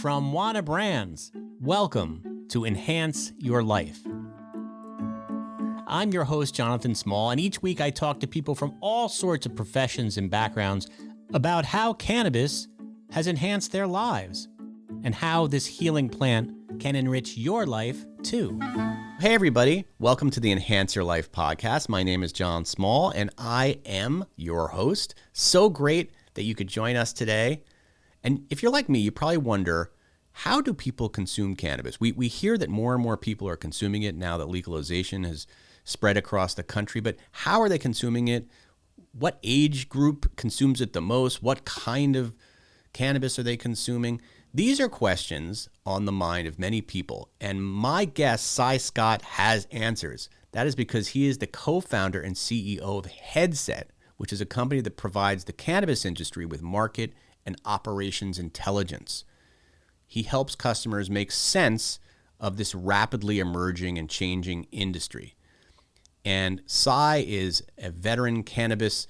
From Wana Brands, welcome to Enhance Your Life. I'm your host, Jonathan Small, and each week I talk to people from all sorts of professions and backgrounds about how cannabis has enhanced their lives and how this healing plant can enrich your life too. Hey everybody, welcome to the Enhance Your Life podcast. My name is John Small and I am your host. So great that you could join us today. And if you're like me, you probably wonder, how do people consume cannabis? We hear that more and more people are consuming it now that legalization has spread across the country, but how are they consuming it? What age group consumes it the most? What kind of cannabis are they consuming? These are questions on the mind of many people, and my guest, Cy Scott, has answers. That is because he is the co-founder and CEO of Headset, which is a company that provides the cannabis industry with market and operations intelligence. He helps customers make sense of this rapidly emerging and changing industry. And Cy is a veteran cannabis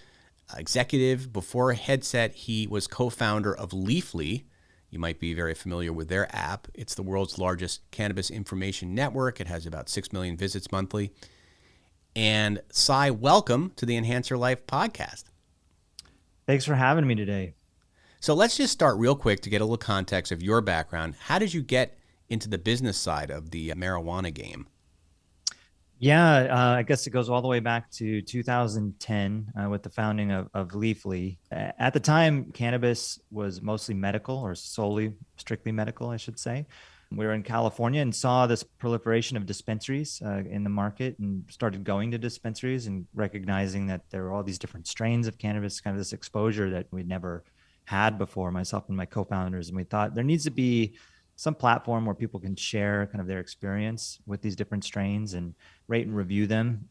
executive. Before Headset, he was co-founder of Leafly. You might be very familiar with their app. It's the world's largest cannabis information network. It has about 6 million visits monthly. And Cy, welcome to the Enhance Your Life podcast. Thanks for having me today. So let's just start real quick to get a little context of your background. How did you get into the business side of the marijuana game? Yeah, I guess it goes all the way back to 2010 with the founding of Leafly. At the time, cannabis was mostly medical, or strictly medical, I should say. We were in California and saw this proliferation of dispensaries in the market, and started going to dispensaries and recognizing that there were all these different strains of cannabis, kind of this exposure that we'd never had before, myself and my co-founders. And we thought there needs to be some platform where people can share kind of their experience with these different strains and rate and review them.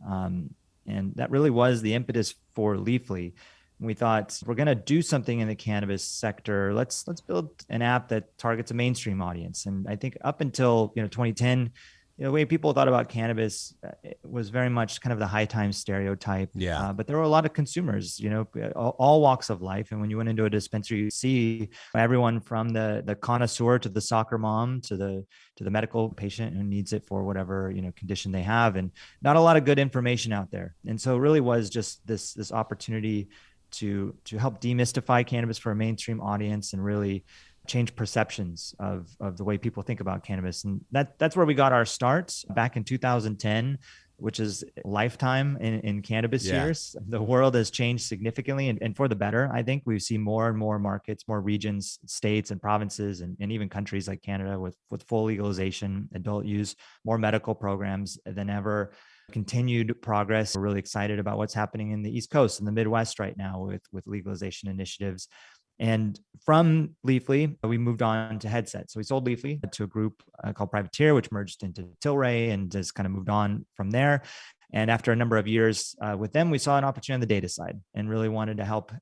And that really was the impetus for Leafly. We thought, we're going to do something in the cannabis sector. Let's build an app that targets a mainstream audience. And I think up until 2010, the way people thought about cannabis was very much kind of the high time stereotype. Yeah. But there were a lot of consumers, all walks of life. And when you went into a dispensary, you see everyone from the connoisseur to the soccer mom to the medical patient who needs it for whatever condition they have, and not a lot of good information out there. And so it really was just this opportunity to help demystify cannabis for a mainstream audience and really change perceptions of the way people think about cannabis. And that's where we got our start back in 2010, which is lifetime in cannabis years. The world has changed significantly and for the better. I think we see more and more markets, more regions, states and provinces, and even countries like Canada with full legalization, adult use, more medical programs than ever. Continued progress. We're really excited about what's happening in the East Coast and the Midwest right now with legalization initiatives. And from Leafly, we moved on to Headset. So we sold Leafly to a group called Privateer, which merged into Tilray, and just kind of moved on from there. And after a number of years with them, we saw an opportunity on the data side and really wanted to help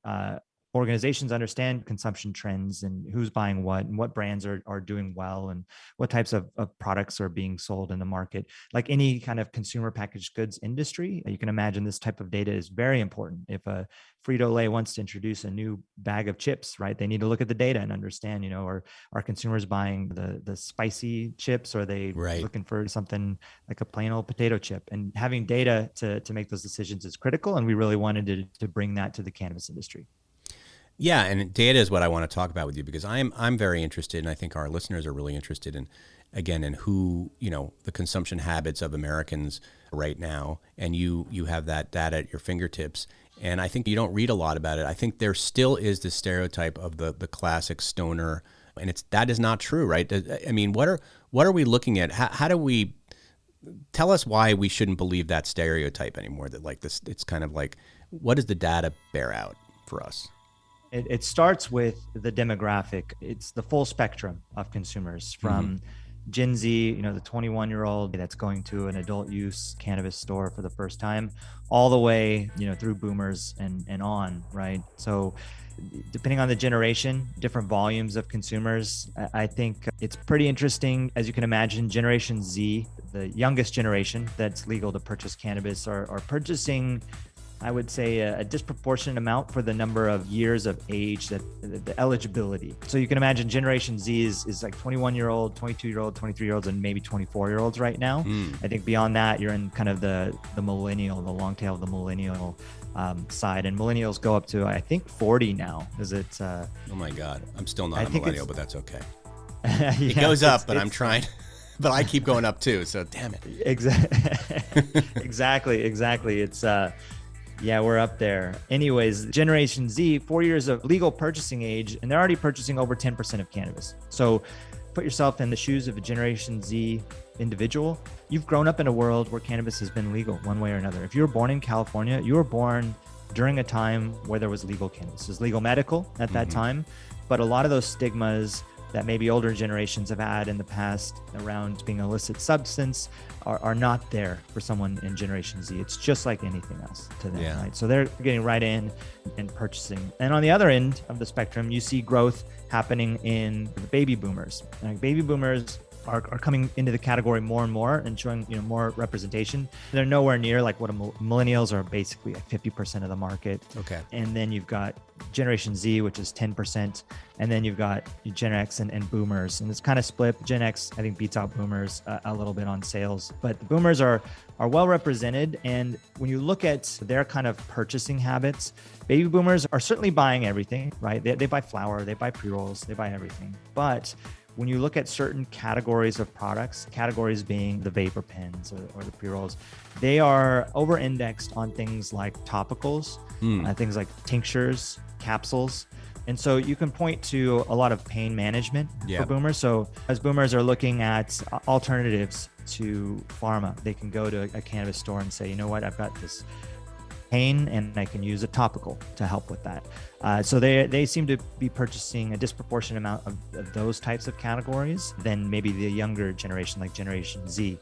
organizations understand consumption trends and who's buying what and what brands are doing well and what types of products are being sold in the market. Like any kind of consumer packaged goods industry, you can imagine this type of data is very important. If a Frito-Lay wants to introduce a new bag of chips, right, they need to look at the data and understand, are consumers buying the spicy chips, or are they looking for something like a plain old potato chip? And having data to make those decisions is critical. And we really wanted to bring that to the cannabis industry. Yeah, and data is what I want to talk about with you, because I'm very interested, and I think our listeners are really interested in who, the consumption habits of Americans right now. And you have that data at your fingertips. And I think you don't read a lot about it. I think there still is this stereotype of the classic stoner, and that is not true, right? I mean, what are we looking at? How do we tell us why we shouldn't believe that stereotype anymore? That like this, it's kind of like, what does the data bear out for us? It starts with the demographic. It's the full spectrum of consumers, from Gen Z, the 21-year-old that's going to an adult use cannabis store for the first time, all the way, through boomers and on, right? So depending on the generation, different volumes of consumers. I think it's pretty interesting. As you can imagine, Generation Z, the youngest generation that's legal to purchase cannabis, are purchasing I would say a disproportionate amount for the number of years of age that the eligibility. So you can imagine Generation Z is like 21-year-old, 22-year-old, 23-year-olds, and maybe 24-year-olds right now. I think beyond that, you're in kind of the millennial, the long tail of the millennial side, and millennials go up to, I think, 40 now. Is it? Oh my God, I'm still not a millennial, but that's okay. Yeah, it goes up, but I'm trying. But I keep going up too, so damn it. Exactly. It's yeah, we're up there. Anyways, Generation Z, 4 years of legal purchasing age, and they're already purchasing over 10% of cannabis. So put yourself in the shoes of a Generation Z individual. You've grown up in a world where cannabis has been legal one way or another. If you were born in California, you were born during a time where there was legal cannabis. It was legal medical at that time, but a lot of those stigmas that maybe older generations have had in the past around being an illicit substance are not there for someone in Generation Z. It's just like anything else to them, right? So they're getting right in and purchasing. And on the other end of the spectrum, you see growth happening in the baby boomers. Like baby boomers are coming into the category more and more and showing more representation. They're nowhere near like what millennials are, basically like 50% of the market. Okay. And then you've got Generation Z, which is 10%. And then you've got Gen X and boomers. And it's kind of split. Gen X, I think, beats out boomers a little bit on sales. But the boomers are well represented. And when you look at their kind of purchasing habits, baby boomers are certainly buying everything, right? They buy flour, they buy pre-rolls, they buy everything. But when you look at certain categories of products, categories being the vapor pens or the pre-rolls, they are over-indexed on things like topicals, things like tinctures, capsules. And so you can point to a lot of pain management for boomers. So as boomers are looking at alternatives to pharma, they can go to a cannabis store and say, you know what, I've got this pain and I can use a topical to help with that. So they seem to be purchasing a disproportionate amount of those types of categories than maybe the younger generation, like Generation Z.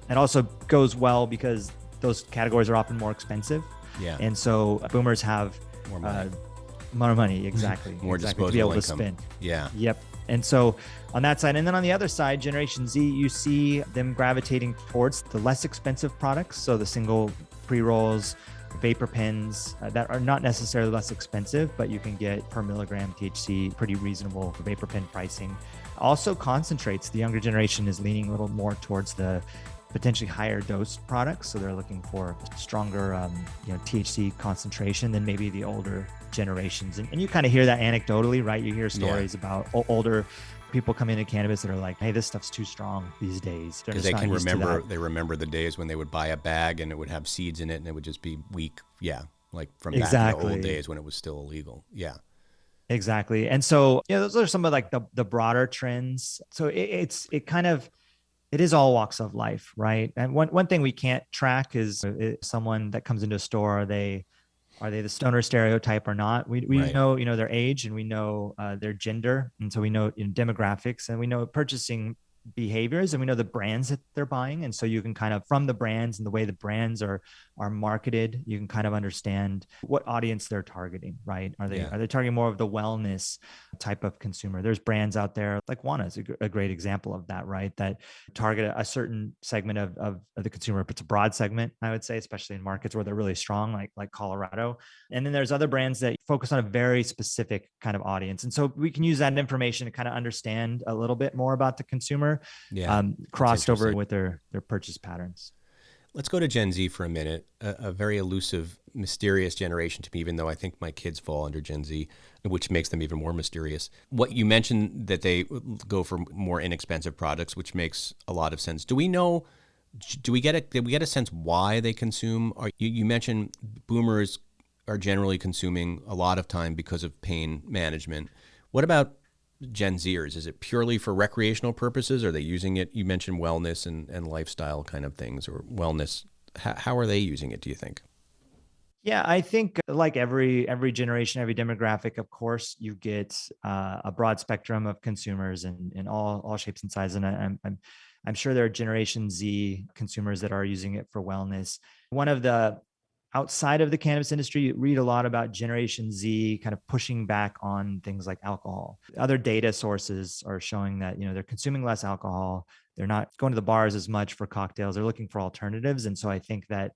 It also goes well because those categories are often more expensive. Yeah. And so boomers have more money, exactly. More exactly, disposable to be able income. to spend. Yeah. Yep. And so on that side, and then on the other side, Generation Z, you see them gravitating towards the less expensive products. So the single pre-rolls, vapor pens that are not necessarily less expensive, but you can get per milligram THC pretty reasonable vapor pen pricing. Also concentrates, the younger generation is leaning a little more towards the potentially higher dose products. So they're looking for stronger THC concentration than maybe the older generations. And you kind of hear that anecdotally, right? You hear stories about older people come into cannabis that are like, hey, this stuff's too strong these days. Because they can remember the days when they would buy a bag and it would have seeds in it and it would just be weak. Yeah. Like from back in the old days when it was still illegal. Yeah. Exactly. And so, those are some of like the broader trends. So it is all walks of life, right? And one thing we can't track is someone that comes into a store, are they the stoner stereotype or not? We know, their age, and we know their gender. And so we know demographics, and we know purchasing behaviors, and we know the brands that they're buying. And so you can kind of, from the brands and the way the brands are marketed, you can kind of understand what audience they're targeting, right? Are they targeting more of the wellness type of consumer? There's brands out there like Wana is a great example of that, right? That target a certain segment of the consumer. It's a broad segment, I would say, especially in markets where they're really strong, like Colorado. And then there's other brands that focus on a very specific kind of audience. And so we can use that information to kind of understand a little bit more about the consumer, crossed over with their purchase patterns. Let's go to Gen Z for a minute, a very elusive, mysterious generation to me, even though I think my kids fall under Gen Z, which makes them even more mysterious. What you mentioned, that they go for more inexpensive products, which makes a lot of sense. Do we get a sense why they consume? You mentioned boomers are generally consuming a lot of time because of pain management. What about Gen Zers? Is it purely for recreational purposes? Are they using it? You mentioned wellness and lifestyle kind of things, or wellness. How are they using it, do you think? Yeah, I think like every generation, every demographic, of course, you get a broad spectrum of consumers in all shapes and sizes. And I'm sure there are Generation Z consumers that are using it for wellness. One of the outside of the cannabis industry, you read a lot about Generation Z kind of pushing back on things like alcohol. Other data sources are showing that, they're consuming less alcohol. They're not going to the bars as much for cocktails. They're looking for alternatives. And so I think that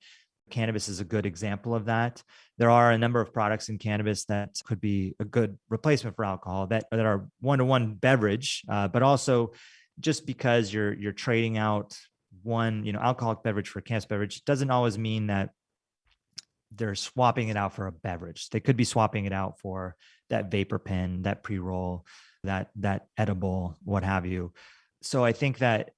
Cannabis is a good example of that. There are a number of products in cannabis that could be a good replacement for alcohol that are one-to-one beverage, but also just because you're trading out one, alcoholic beverage for a cannabis beverage doesn't always mean that they're swapping it out for a beverage. They could be swapping it out for that vapor pen, that pre-roll, that edible, what have you. So I think that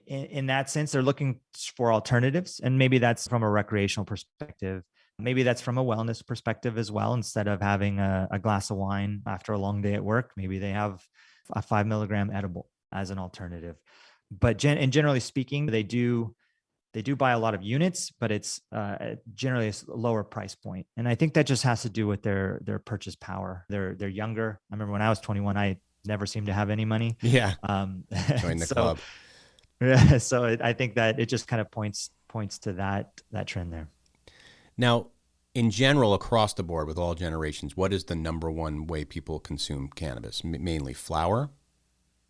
in that sense, they're looking for alternatives. And maybe that's from a recreational perspective. Maybe that's from a wellness perspective as well. Instead of having a glass of wine after a long day at work, maybe they have a 5 milligram edible as an alternative. But generally speaking, they do buy a lot of units, but it's generally a lower price point. And I think that just has to do with their purchase power. They're younger. I remember when I was 21, I never seemed to have any money. Yeah. Join the club. Yeah, so I think that it just kind of points to that trend there. Now, in general, across the board with all generations, what is the number one way people consume cannabis? Mainly flower?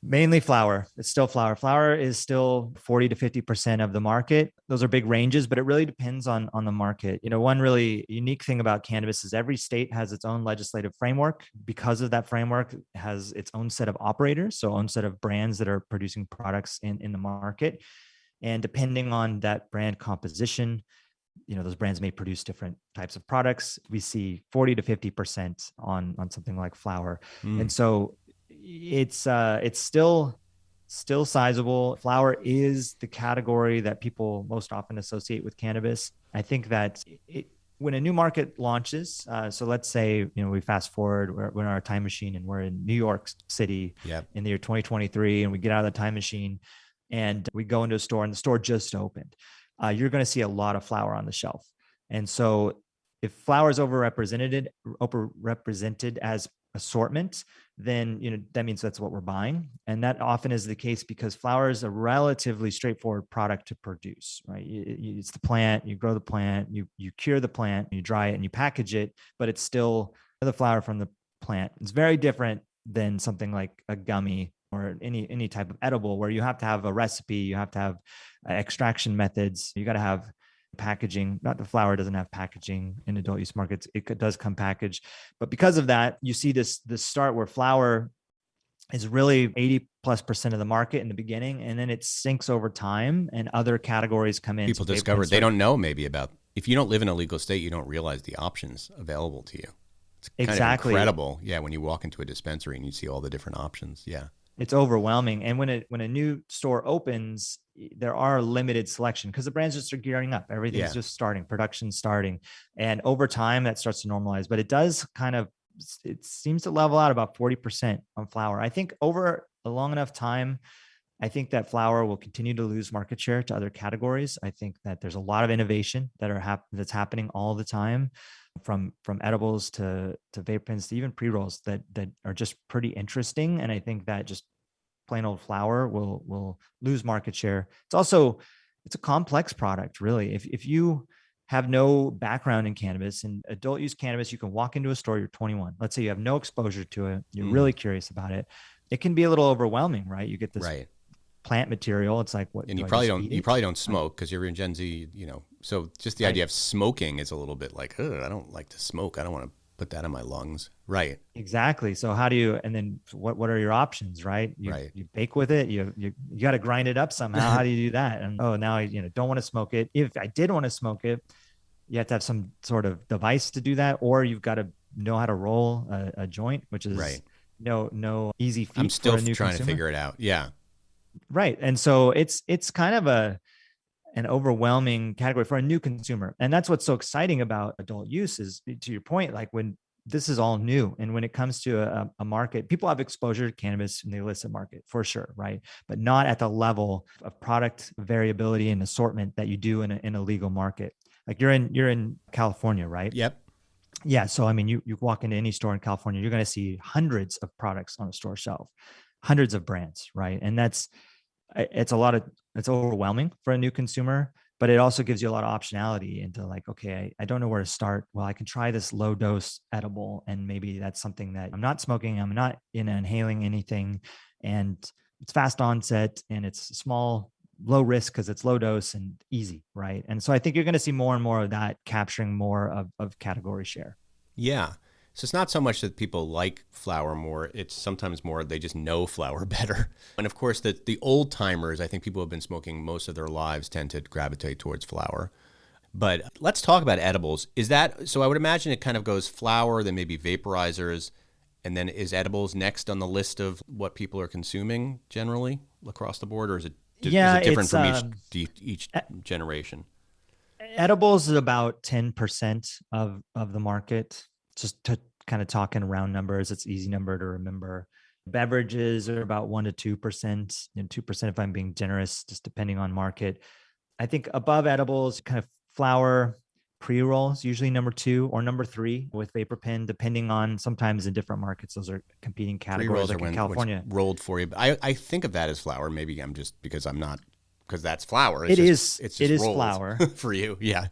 Mainly flower. It's still flower. Flower is still 40 to 50% of the market. Those are big ranges, but it really depends on the market. One really unique thing about cannabis is every state has its own legislative framework. Because of that framework, it has its own set of operators, so own set of brands that are producing products in the market. And depending on that brand composition, those brands may produce different types of products. We see 40 to 50% on something like flower. And so it's still sizable. Flower is the category that people most often associate with cannabis. I think that when a new market launches, so let's say, we fast forward, we're in our time machine and we're in New York City in the year 2023, and we get out of the time machine and we go into a store and the store just opened. You're going to see a lot of flower on the shelf. And so if flower is overrepresented as assortment, then that means that's what we're buying. And that often is the case because flower is a relatively straightforward product to produce, right? It's the plant, you grow the plant, you cure the plant, you dry it and you package it, but it's still the flower from the plant. It's very different than something like a gummy or any type of edible where you have to have a recipe, you have to have extraction methods, you got to have packaging. Not the flower doesn't have packaging in adult use markets. It does come packaged. But because of that, you see this start where flower is really 80+% of the market in the beginning. And then it sinks over time and other categories come in. People discover they don't know maybe about, if you don't live in a legal state, you don't realize the options available to you. It's kind of incredible. Yeah. When you walk into a dispensary and you see all the different options. Yeah. It's overwhelming. And when a new store opens, there are limited selection because the brands just are gearing up. Everything's just starting, production starting. And over time that starts to normalize, but it seems to level out about 40% on flower. I think over a long enough time, I think that flower will continue to lose market share to other categories. I think that there's a lot of innovation that's happening all the time, from edibles to vape pens to even pre-rolls that are just pretty interesting. And I think that just plain old flower will lose market share. It's a complex product, really. If you have no background in cannabis and adult use cannabis, you can walk into a store, you're 21. Let's say you have no exposure to it. You're really curious about it. It can be a little overwhelming, right? You get this plant material. It's like, what? And you probably don't smoke because you're in Gen Z, so just the idea of smoking is a little bit like, I don't like to smoke. I don't want to put that in my lungs. Right. Exactly. So how do you, and then what are your options, right? You bake with it. You got to grind it up somehow. How do you do that? And now I don't want to smoke it. If I did want to smoke it, you have to have some sort of device to do that, or you've got to know how to roll a joint, which is no easy feat. I'm still for a new trying consumer. to figure it out. Yeah. Right. And so it's kind of an overwhelming category for a new consumer. And that's what's so exciting about adult use is, to your point, like when this is all new. And when it comes to a market, people have exposure to cannabis in the illicit market for sure. Right. But not at the level of product variability and assortment that you do in a legal market. Like you're in California, right? Yep. Yeah. So, I mean, you walk into any store in California, you're going to see hundreds of products on a store shelf, hundreds of brands. Right. And it's overwhelming for a new consumer, but it also gives you a lot of optionality into like, okay, I don't know where to start. Well, I can try this low dose edible. And maybe that's something that I'm not smoking. I'm not inhaling anything. And it's fast onset and it's small low risk because it's low dose and easy, right? And so I think you're going to see more and more of that capturing more of category share. Yeah. So it's not so much that people like flower more, it's sometimes more they just know flower better. And of course, the old timers, I think people who have been smoking most of their lives tend to gravitate towards flower. But let's talk about edibles. Is that, so I would imagine it kind of goes flower, then maybe vaporizers, and then is edibles next on the list of what people are consuming generally across the board, or is it, is it different from each generation? Edibles is about 10% of the market. Just to kind of talk in round numbers, it's an easy number to remember. Beverages are about 1% to 2%, 2% if I'm being generous, just depending on market. I think above edibles, kind of flower, pre-rolls, usually number 2 or number 3 with vapor pen, depending on, sometimes in different markets, those are competing categories. Pre-rolls like are in California. Rolled for you. But I think of that as flower. Maybe I'm just, because I'm not, because that's flower. It is flower for you. Yeah.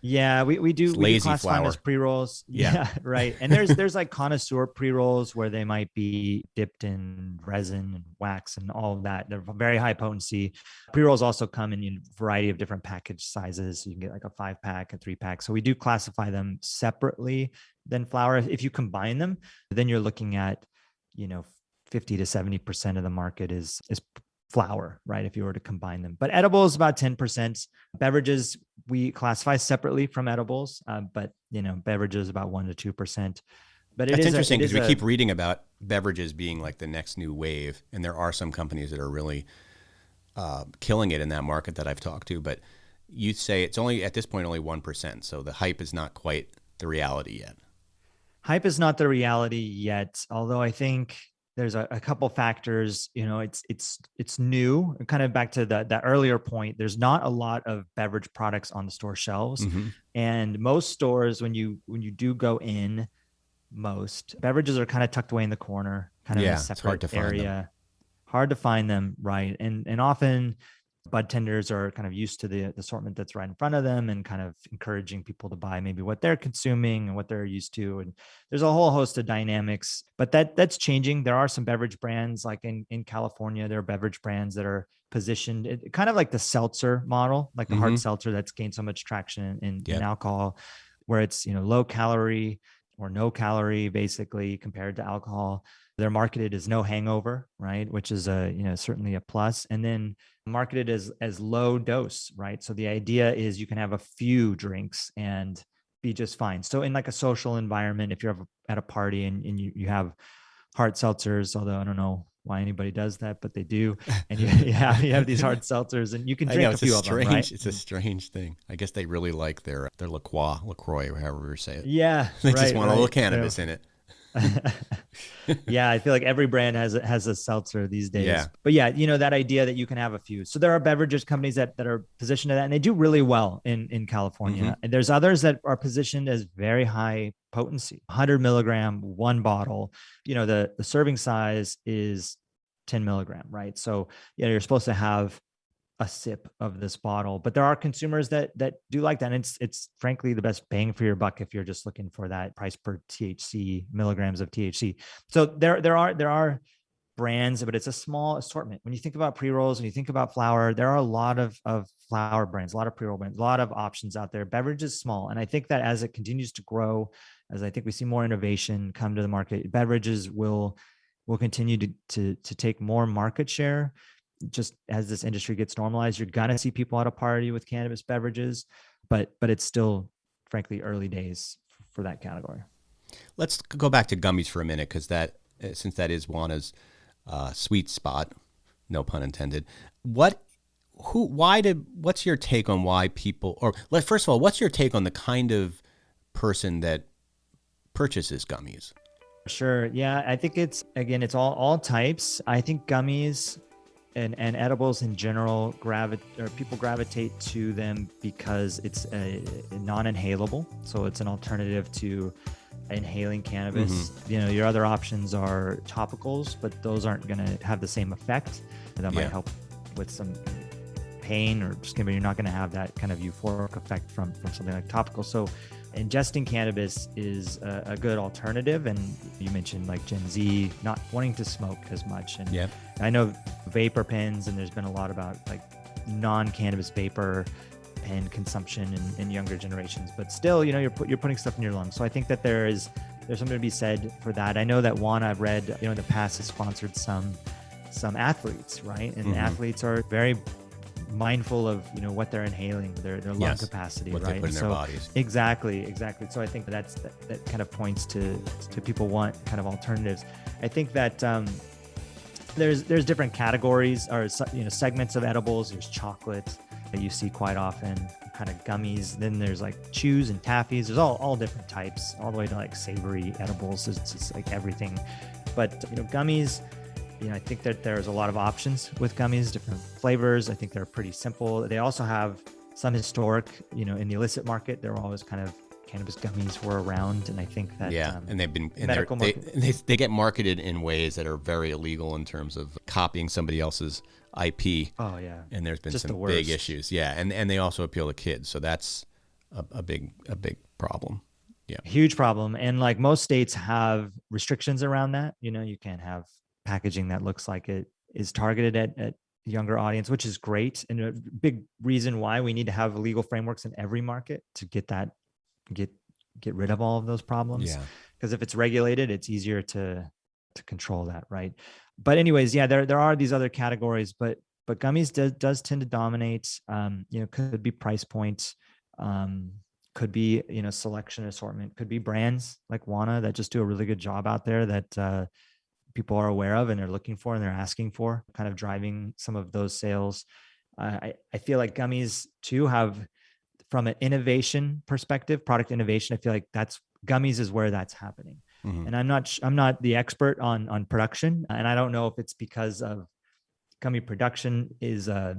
Yeah, we do classify them as pre-rolls. Yeah, right. And there's like connoisseur pre-rolls where they might be dipped in resin and wax and all of that. They're very high potency. Pre-rolls also come in a variety of different package sizes. So you can get like a 5-pack, a 3-pack. So we do classify them separately than flower. If you combine them, then you're looking at, 50 to 70% of the market is flower, right? If you were to combine them, but edibles about 10%. Beverages we classify separately from edibles, but beverages about 1% to 2%. But that's interesting because we keep reading about beverages being like the next new wave, and there are some companies that are really killing it in that market that I've talked to. But you say it's only at this point only 1%, so the hype is not quite the reality yet. Hype is not the reality yet, although I think there's a couple factors. It's new. Kind of back to that earlier point. There's not a lot of beverage products on the store shelves, and most stores, when you do go in, most beverages are kind of tucked away in the corner, kind of in a separate area. Hard to find them, right? And often bud tenders are kind of used to the assortment that's right in front of them and kind of encouraging people to buy maybe what they're consuming and what they're used to. And there's a whole host of dynamics, but that's changing. There are some beverage brands like in California, there are beverage brands that are positioned kind of like the seltzer model, like the hard seltzer that's gained so much traction in alcohol, where it's, low calorie or no calorie basically compared to alcohol. They're marketed as no hangover, right? Which is certainly a plus. And then marketed as low dose, right? So the idea is you can have a few drinks and be just fine. So in like a social environment, if you're at a party and you have hard seltzers, although I don't know why anybody does that, but they do. And you have these hard seltzers and you can drink a few of them, right? It's a strange thing. I guess they really like their LaCroix, or however you say it. Yeah. They just want a little cannabis in it. Yeah, I feel like every brand has a seltzer these days. Yeah. But yeah, that idea that you can have a few. So there are beverages companies that are positioned to that, and they do really well in California. And there's others that are positioned as very high potency, 100 milligram, one bottle. The serving size is 10 milligram, right? So you're supposed to have a sip of this bottle, but there are consumers that do like that. And it's frankly the best bang for your buck if you're just looking for that price per THC, milligrams of THC. So there are brands, but it's a small assortment. When you think about pre-rolls, when you think about flower, there are a lot of flower brands, a lot of pre-roll brands, a lot of options out there. Beverage is small. And I think that as it continues to grow, as I think we see more innovation come to the market, beverages will continue to take more market share. Just as this industry gets normalized, you're gonna see people at a party with cannabis beverages, but it's still, frankly, early days for that category. Let's go back to gummies for a minute, because since that is Juana's sweet spot, no pun intended. What's your take on why people, first of all, what's your take on the kind of person that purchases gummies? Sure. Yeah, I think it's all types. I think gummies and edibles in general people gravitate to them because it's a non-inhalable. So it's an alternative to inhaling cannabis. Your other options are topicals, but those aren't going to have the same effect. That might help with some pain, or just you're not going to have that kind of euphoric effect from something like topical. So ingesting cannabis is a good alternative. And you mentioned like Gen Z not wanting to smoke as much. And I know vapor pens, and there's been a lot about like non-cannabis vapor and consumption in younger generations. But still, you know, you're putting stuff in your lungs. So I think that there's something to be said for that. I know that Wana, I've read, you know, in the past has sponsored some athletes, right? And athletes are very mindful of, you know, what they're inhaling, their lung capacity, what right? they put in their bodies. Exactly. So I think that kind of points to people want kind of alternatives. I think that there's different categories or, you know, segments of edibles. There's chocolate that you see quite often, kind of gummies. Then there's like chews and taffies. There's all different types, all the way to like savory edibles. It's like everything. But, you know, gummies, you know, I think that there's a lot of options with gummies, different flavors. I think they're pretty simple. They also have some historic, you know, in the illicit market, there were always kind of cannabis gummies were around. And I think that, and they've been, medical they get marketed in ways that are very illegal in terms of copying somebody else's IP. Oh yeah. And there's been just some big issues. Yeah. And they also appeal to kids. So that's a big problem. Yeah. Huge problem. And like most states have restrictions around that. You know, you can't have packaging that looks like it is targeted at younger audience, which is great. And a big reason why we need to have legal frameworks in every market to get rid of all of those problems. Yeah. Because if it's regulated, it's easier to control that, right? But anyways, yeah, there are these other categories, but gummies does tend to dominate. You know, could be price points, could be, you know, selection, assortment, could be brands like Wana that just do a really good job out there that people are aware of and they're looking for and they're asking for, kind of driving some of those sales. I feel like gummies too have, from an innovation perspective, product innovation, I feel like gummies is where that's happening. Mm-hmm. And I'm not the expert on production, and I don't know if it's because of gummy production is a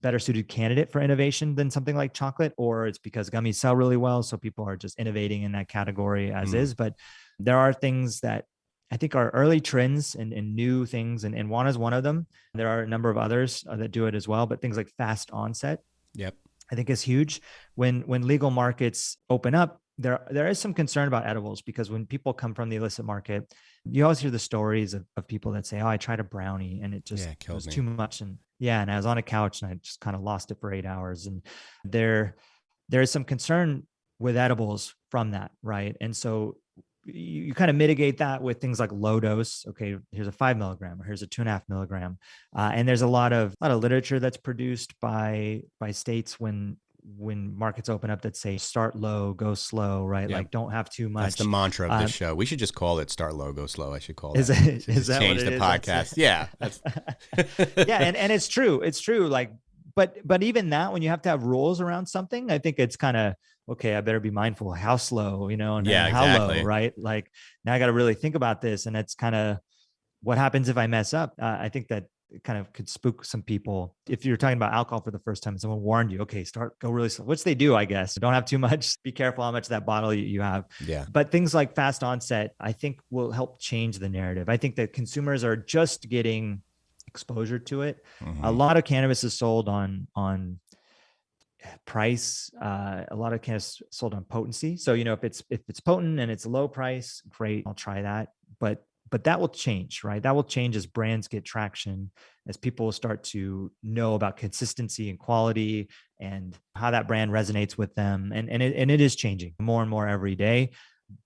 better suited candidate for innovation than something like chocolate, or it's because gummies sell really well, so people are just innovating in that category as is. But there are things that I think are early trends and new things, and Wana is one of them. There are a number of others that do it as well, but things like fast onset, yep, I think is huge. When legal markets open up, there is some concern about edibles, because when people come from the illicit market, you always hear the stories of people that say, oh, I tried a brownie and it was too much. And I was on a couch and I just kind of lost it for 8 hours. And there is some concern with edibles from that, right? And so you kind of mitigate that with things like low dose. Okay, here's a 5 milligram, or here's a 2.5 milligram. And there's a lot of literature that's produced by states when markets open up that say start low, go slow, right? Yep. Like don't have too much. That's the mantra of this show. We should just call it start low, go slow. I should call that. Is that change what the it podcast? Yeah. That's yeah. And it's true. It's true. Like, but even that, when you have to have rules around something, I think it's kind of, okay, I better be mindful how slow, and how exactly. low, right? Like now I got to really think about this. And that's kind of what happens if I mess up. I think that it kind of could spook some people. If you're talking about alcohol for the first time, someone warned you, okay, go really slow, which they do, I guess. Don't have too much. Be careful how much of that bottle you have. Yeah. But things like fast onset, I think will help change the narrative. I think that consumers are just getting exposure to it. Mm-hmm. A lot of cannabis is sold on price. A lot of cannabis sold on potency. So, if it's potent and it's low price, great, I'll try that. But that will change, right? That will change as brands get traction, as people start to know about consistency and quality and how that brand resonates with them. And it is changing more and more every day.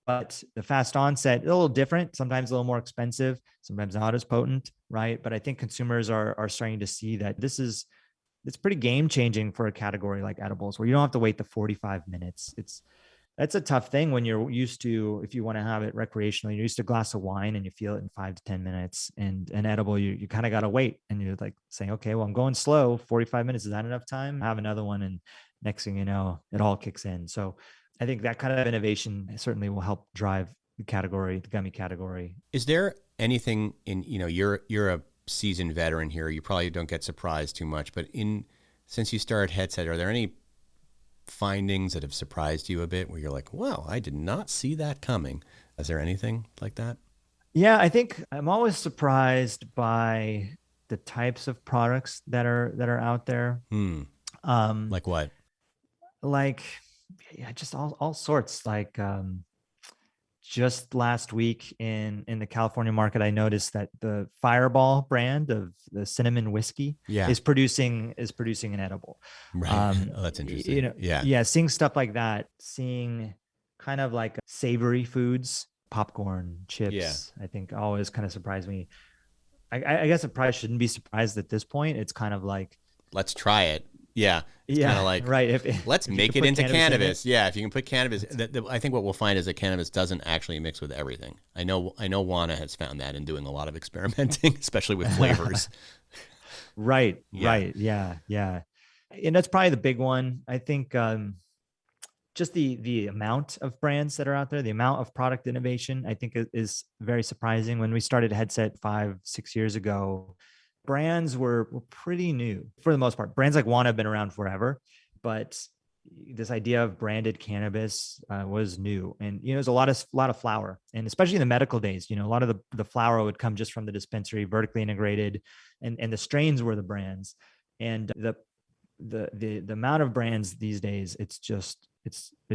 But the fast onset, a little different, sometimes a little more expensive, sometimes not as potent, right? But I think consumers are starting to see that it's pretty game changing for a category like edibles, where you don't have to wait the 45 minutes. That's a tough thing when you're used to, if you want to have it recreationally, you're used to a glass of wine and you feel it in 5 to 10 minutes, and an edible, you kind of got to wait, and you're like saying, okay, well, I'm going slow, 45 minutes. Is that enough time? Have another one. And next thing you know, it all kicks in. So I think that kind of innovation certainly will help drive the gummy category. Is there anything in, you're a seasoned veteran here, you probably don't get surprised too much, but since you started Headset, are there any findings that have surprised you a bit where you're like, wow, I did not see that coming? Is there anything like that? Yeah, I think I'm always surprised by the types of products that are out there. Like what? Like, just all sorts, like just last week in the California market, I noticed that the Fireball brand of the cinnamon whiskey Yeah. is producing an edible. Right. Oh, that's interesting. Yeah. Seeing stuff like that, seeing kind of like savory foods, popcorn, chips, I think always kind of surprised me. I guess I probably shouldn't be surprised at this point. It's kind of like, let's try it. Yeah. It's yeah, kind of like, right. let's make it into cannabis. Yeah. If you can put cannabis, I think what we'll find is that cannabis doesn't actually mix with everything. I know Juana has found that in doing a lot of experimenting, especially with flavors. Right. Yeah. And that's probably the big one. I think, just the amount of brands that are out there, the amount of product innovation, I think is very surprising. When we started Headset 5-6 years ago, brands were pretty new for the most part. Brands like Juana have been around forever, but this idea of branded cannabis was new. And, there's a lot of flower, and especially in the medical days, a lot of the flower would come just from the dispensary, vertically integrated, and the strains were the brands. And the amount of brands these days, it's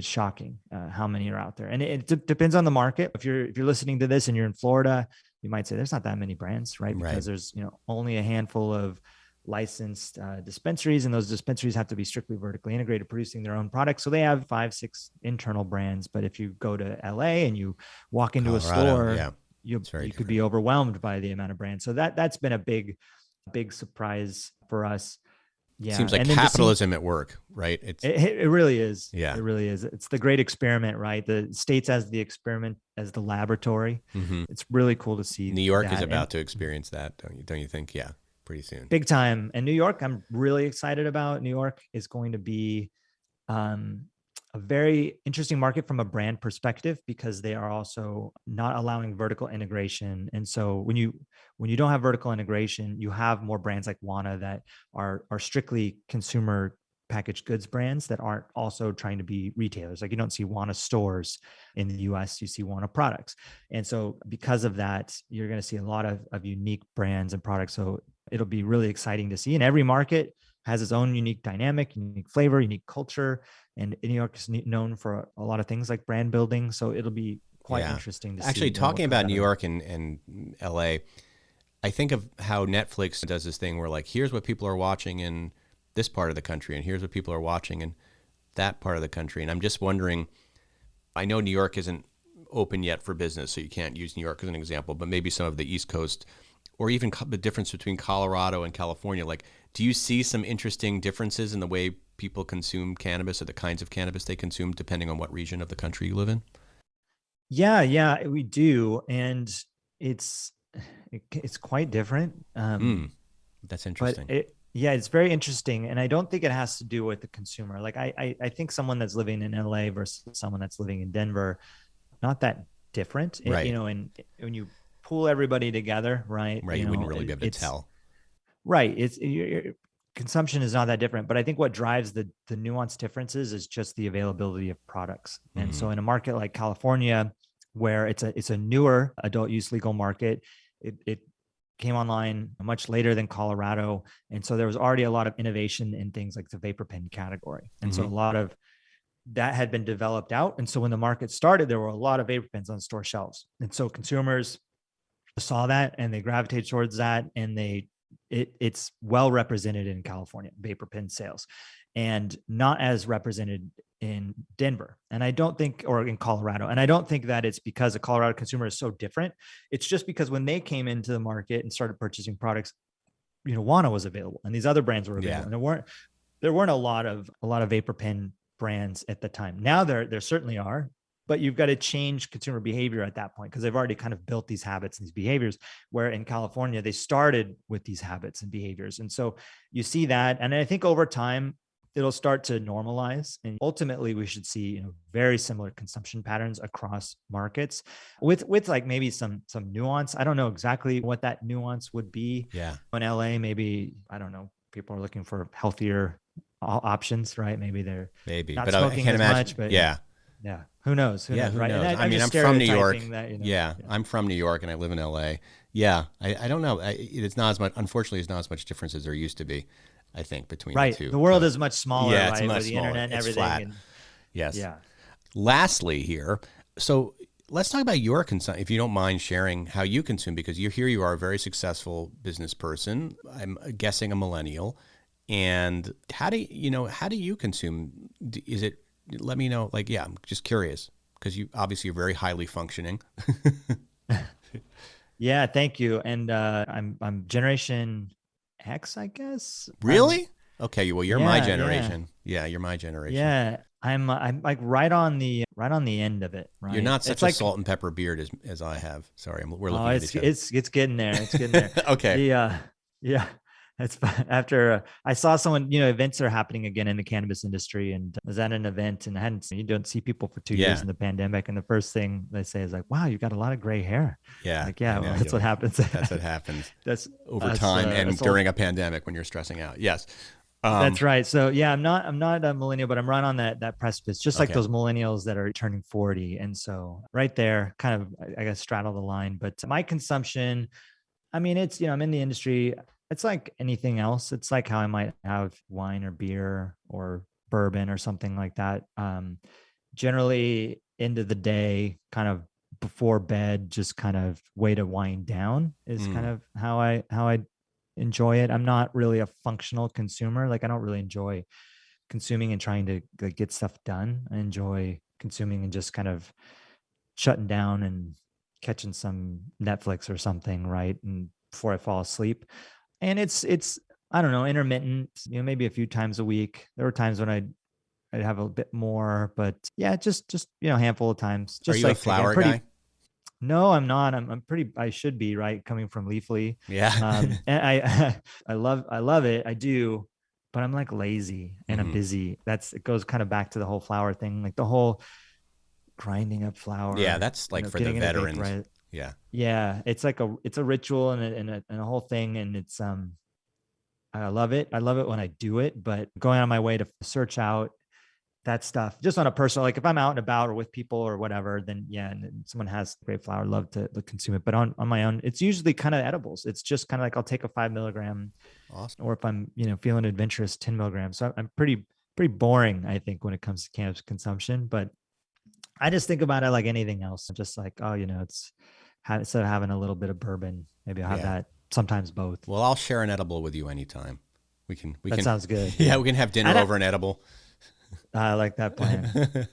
shocking how many are out there. And it depends on the market. If you're listening to this and you're in Florida, you might say there's not that many brands, right? Because there's only a handful of licensed dispensaries, and those dispensaries have to be strictly vertically integrated, producing their own products. So they have 5-6 internal brands. But if you go to LA and you walk into Colorado, a store, you could be overwhelmed by the amount of brands. So that's been a big surprise for us. Yeah. Seems like capitalism at work, right? It really is. Yeah. It really is. It's the great experiment, right? The states as the experiment, as the laboratory. Mm-hmm. It's really cool to see. New York is about to experience that, don't you think? Yeah, pretty soon. Big time. And New York, I'm really excited about. New York is going to be a very interesting market from a brand perspective, because they are also not allowing vertical integration. And so when you don't have vertical integration, you have more brands like Juana that are strictly consumer packaged goods brands that aren't also trying to be retailers. Like, you don't see Juana stores in the US, you see Juana products. And so because of that, you're going to see a lot of unique brands and products. So it'll be really exciting to see. And every market has its own unique dynamic, unique flavor, unique culture. And New York is known for a lot of things like brand building. So it'll be quite interesting to see. Actually, talking about New York and LA, I think of how Netflix does this thing where, like, here's what people are watching in this part of the country, and here's what people are watching in that part of the country. And I'm just wondering, I know New York isn't open yet for business, so you can't use New York as an example, but maybe some of the East Coast, or even the difference between Colorado and California. Like, do you see some interesting differences in the way people consume cannabis, or the kinds of cannabis they consume, depending on what region of the country you live in? Yeah, we do. And it's quite different. That's interesting. But it's very interesting. And I don't think it has to do with the consumer. Like, I think someone that's living in LA versus someone that's living in Denver, not that different. Right. And when you pull everybody together, right? Right. You wouldn't really be able to tell. Right. Your consumption is not that different, but I think what drives the nuanced differences is just the availability of products. And so in a market like California, where it's a newer adult use legal market, it came online much later than Colorado. And so there was already a lot of innovation in things like the vapor pen category. And so a lot of that had been developed out. And so when the market started, there were a lot of vapor pens on store shelves. And so consumers saw that and they gravitated towards that, and it's well represented in California, vapor pen sales, and not as represented in Denver. And I don't think, or in Colorado. And I don't think that it's because the Colorado consumer is so different. It's just because when they came into the market and started purchasing products, Juana was available and these other brands were available. And there weren't a lot of vapor pen brands at the time. Now there certainly are, but you've got to change consumer behavior at that point, because they've already kind of built these habits and these behaviors, where in California, they started with these habits and behaviors. And so you see that. And I think over time, it'll start to normalize. And ultimately, we should see very similar consumption patterns across markets with like maybe some nuance. I don't know exactly what that nuance would be. Yeah. In LA, maybe, I don't know, people are looking for healthier options, right? Maybe they're not but smoking I can't as imagine. much, but yeah. Who knows? Who knows? Who Right? knows? I mean, I'm from New York. That, I'm from New York and I live in LA. Yeah. I don't know. It's not as much, unfortunately, it's not as much difference as there used to be, I think, between the two. The world is much smaller, it's right? much With the smaller. internet and it's everything. flat. And, yes. Yeah. Lastly here, so let's talk about your consumption, if you don't mind sharing how you consume, because you are a very successful business person. I'm guessing a millennial. And how do you consume? Is it, let me know, like, yeah, I'm just curious, because you obviously are very highly functioning. Yeah, thank you. And I'm Generation X, I guess. Really? Okay, well, you're my Yeah, generation. Yeah, you're my generation. yeah. I'm like right on the end of it. Right. You're not such It's a like, salt and pepper beard as I have. Sorry, we're looking oh, at each other. it's getting there. It's getting there. Okay. Yeah. It's after I saw someone, events are happening again in the cannabis industry, and I was at an event and you don't see people for 2 years in the pandemic. And the first thing they say is like, wow, you got a lot of gray hair. Yeah. Like, yeah, well, that's what happens. That's what happens. That's over time and during a pandemic when you're stressing out. Yes. That's right. So yeah, I'm not a millennial, but I'm right on that precipice, just like those millennials that are turning 40. And so right there, kind of, I guess, straddle the line. But my consumption, I mean, it's, I'm in the industry. It's like anything else. It's like how I might have wine or beer or bourbon or something like that. Generally, end of the day, kind of before bed, just kind of way to wind down is kind of how I enjoy it. I'm not really a functional consumer. Like, I don't really enjoy consuming and trying to get stuff done. I enjoy consuming and just kind of shutting down and catching some Netflix or something, right? And before I fall asleep. And it's I don't know, intermittent, maybe a few times a week. There were times when I'd have a bit more, but yeah, just a handful of times. Just Are you like, a flower guy? No, I'm not. I'm pretty, I should be, right, coming from Leafly. Yeah. And I love it. I do, but I'm like lazy and I'm busy. It goes kind of back to the whole flower thing, like the whole grinding up flour. Yeah, that's like for the veterans. Right? Yeah. Yeah, it's like it's a ritual and a whole thing, and it's I love it. I love it when I do it, but going on my way to search out that stuff just on a personal, like if I'm out and about or with people or whatever, then yeah, and someone has great flower, love to consume it. But on my own, it's usually kind of edibles. It's just kind of like I'll take a 5 milligram, awesome, or if I'm feeling adventurous, 10 milligrams. So I'm pretty boring, I think, when it comes to cannabis consumption. But I just think about it like anything else. I'm just like, oh, it's instead of having a little bit of bourbon, maybe I'll have that. Sometimes both. Well, I'll share an edible with you anytime. We can. That sounds good. Yeah, we can have dinner over an edible. I like that plan.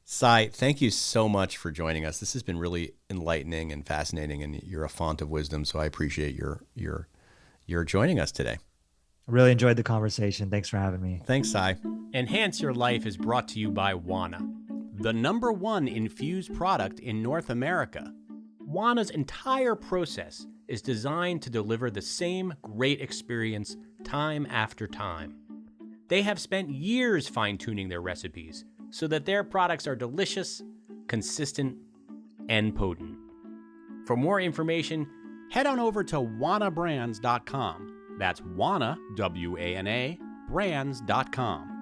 Sai, thank you so much for joining us. This has been really enlightening and fascinating, and you're a font of wisdom. So I appreciate your joining us today. I really enjoyed the conversation. Thanks for having me. Thanks, Sai. Enhance Your Life is brought to you by Wana, the #1 infused product in North America. Wana's entire process is designed to deliver the same great experience time after time. They have spent years fine-tuning their recipes so that their products are delicious, consistent, and potent. For more information, head on over to wanabrands.com. That's Wana, W-A-N-A, brands.com.